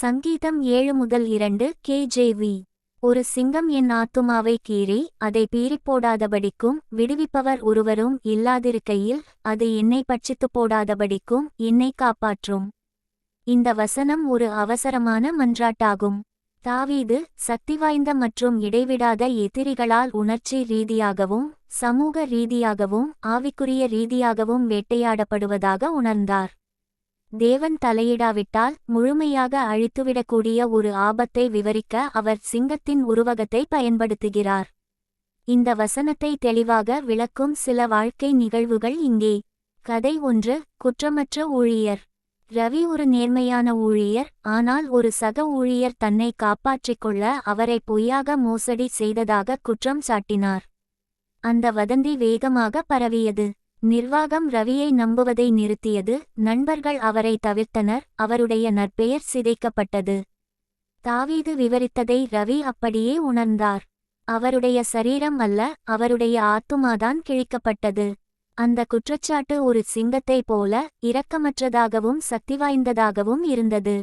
சங்கீதம் 7-2 KJV. ஒரு சிங்கம் என் ஆத்துமாவை கீறி அதை பீறிப்போடாதபடிக்கும் விடுவிப்பவர் ஒருவரும் இல்லாதிருக்கையில் அது என்னை பட்சித்துப் போடாதபடிக்கும் என்னை காப்பாற்றும். இந்த வசனம் ஒரு அவசரமான மன்றாட்டாகும். தாவீது சக்திவாய்ந்த மற்றும் இடைவிடாத எதிரிகளால் உணர்ச்சி ரீதியாகவும் சமூக ரீதியாகவும் ஆவிக்குரிய ரீதியாகவும் வேட்டையாடப்படுவதாக உணர்ந்தார். தேவன் தலையிடாவிட்டால் முழுமையாக அழித்துவிடக்கூடிய ஒரு ஆபத்தை விவரிக்க அவர் சிங்கத்தின் உருவகத்தை பயன்படுத்துகிறார். இந்த வசனத்தை தெளிவாக விளக்கும் சில வாழ்க்கை நிகழ்வுகள் இங்கே. கதை 1. குற்றமற்ற ஊழியர். ரவி ஒரு நேர்மையான ஊழியர், ஆனால் ஒரு சக ஊழியர் தன்னை காப்பாற்றிக்கொள்ள அவரை பொய்யாக மோசடி செய்ததாக குற்றம் சாட்டினார். அந்த வதந்தி வேகமாக பரவியது. நிர்வாகம் ரவியை நம்புவதை நிறுத்தியது, நண்பர்கள் அவரை தவிர்த்தனர், அவருடைய நற்பெயர் சிதைக்கப்பட்டது. தாவீது விவரித்ததை ரவி அப்படியே உணர்ந்தார். அவருடைய சரீரம் அல்ல, அவருடைய ஆத்துமாதான் கிழிக்கப்பட்டது. அந்த குற்றச்சாட்டு ஒரு சிங்கத்தை போல இரக்கமற்றதாகவும் சக்திவாய்ந்ததாகவும் இருந்தது.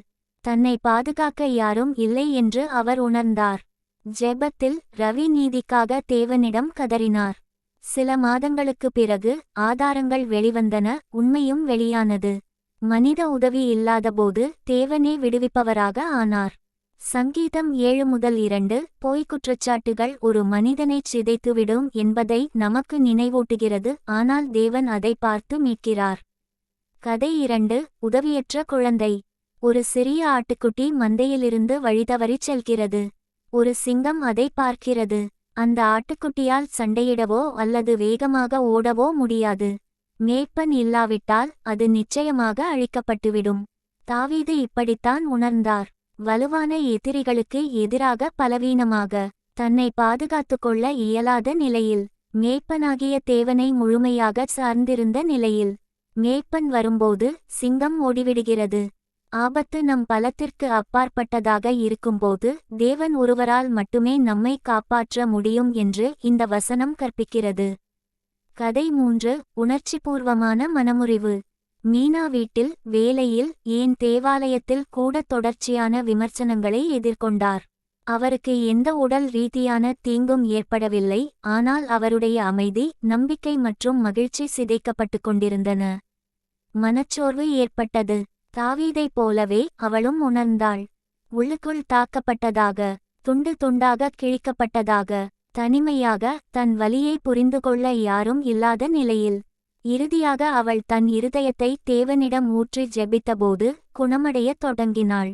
தன்னை பாதுகாக்க யாரும் இல்லை என்று அவர் உணர்ந்தார். ஜெபத்தில் ரவி நீதிக்காக தேவனிடம் கதறினார். சில மாதங்களுக்குப் பிறகு ஆதாரங்கள் வெளிவந்தன, உண்மையும் வெளியானது. மனித உதவி இல்லாதபோது தேவனே விடுவிப்பவராக ஆனார். சங்கீதம் 7-2 பொய் குற்றச்சாட்டுகள் ஒரு மனிதனைச் சிதைத்துவிடும் என்பதை நமக்கு நினைவூட்டுகிறது, ஆனால் தேவன் அதை பார்த்து மீட்கிறார். கதை 2. உதவியற்ற குழந்தை. ஒரு சிறிய ஆட்டுக்குட்டி மந்தையிலிருந்து வழிதவறிச் செல்கிறது. ஒரு சிங்கம் அதை பார்க்கிறது. அந்த ஆட்டுக்குட்டியால் சண்டையிடவோ அல்லது வேகமாக ஓடவோ முடியாது. மேய்ப்பன் இல்லாவிட்டால் அது நிச்சயமாக அழிக்கப்பட்டுவிடும். தாவீது இப்படித்தான் உணர்ந்தார். வலுவான எதிரிகளுக்கு எதிராக பலவீனமாக, தன்னை பாதுகாத்துக்கொள்ள இயலாத நிலையில், மேய்ப்பனாகிய தேவனை முழுமையாக சார்ந்திருந்த நிலையில். மேய்ப்பன் வரும்போது சிங்கம் ஓடிவிடுகிறது. ஆபத்து நம் பலத்திற்கு அப்பாற்பட்டதாக இருக்கும்போது தேவன் ஒருவரால் மட்டுமே நம்மை காப்பாற்ற முடியும் என்று இந்த வசனம் கற்பிக்கிறது. கதை 3. உணர்ச்சிபூர்வமான மனமுறிவு. மீனா வீட்டில், வேலையில், ஏன் தேவாலயத்தில் கூட தொடர்ச்சியான விமர்சனங்களை எதிர்கொண்டார். அவருக்கு எந்த உடல் ரீதியான தீங்கும் ஏற்படவில்லை, ஆனால் அவருடைய அமைதி, நம்பிக்கை மற்றும் மகிழ்ச்சி சிதைக்கப்பட்டுக் கொண்டிருந்தன. மனச்சோர்வு ஏற்பட்டது. தாவீதைப் போலவே அவளும் உணர்ந்தாள். உள்ளுக்குள் தாக்கப்பட்டதாக, துண்டு துண்டாக கிழிக்கப்பட்டதாக, தனிமையாக, தன் வலியை புரிந்துகொள்ள யாரும் இல்லாத நிலையில். இறுதியாக அவள் தன் இருதயத்தை தேவனிடம் ஊற்றி ஜெபித்தபோது குணமடையத் தொடங்கினாள்.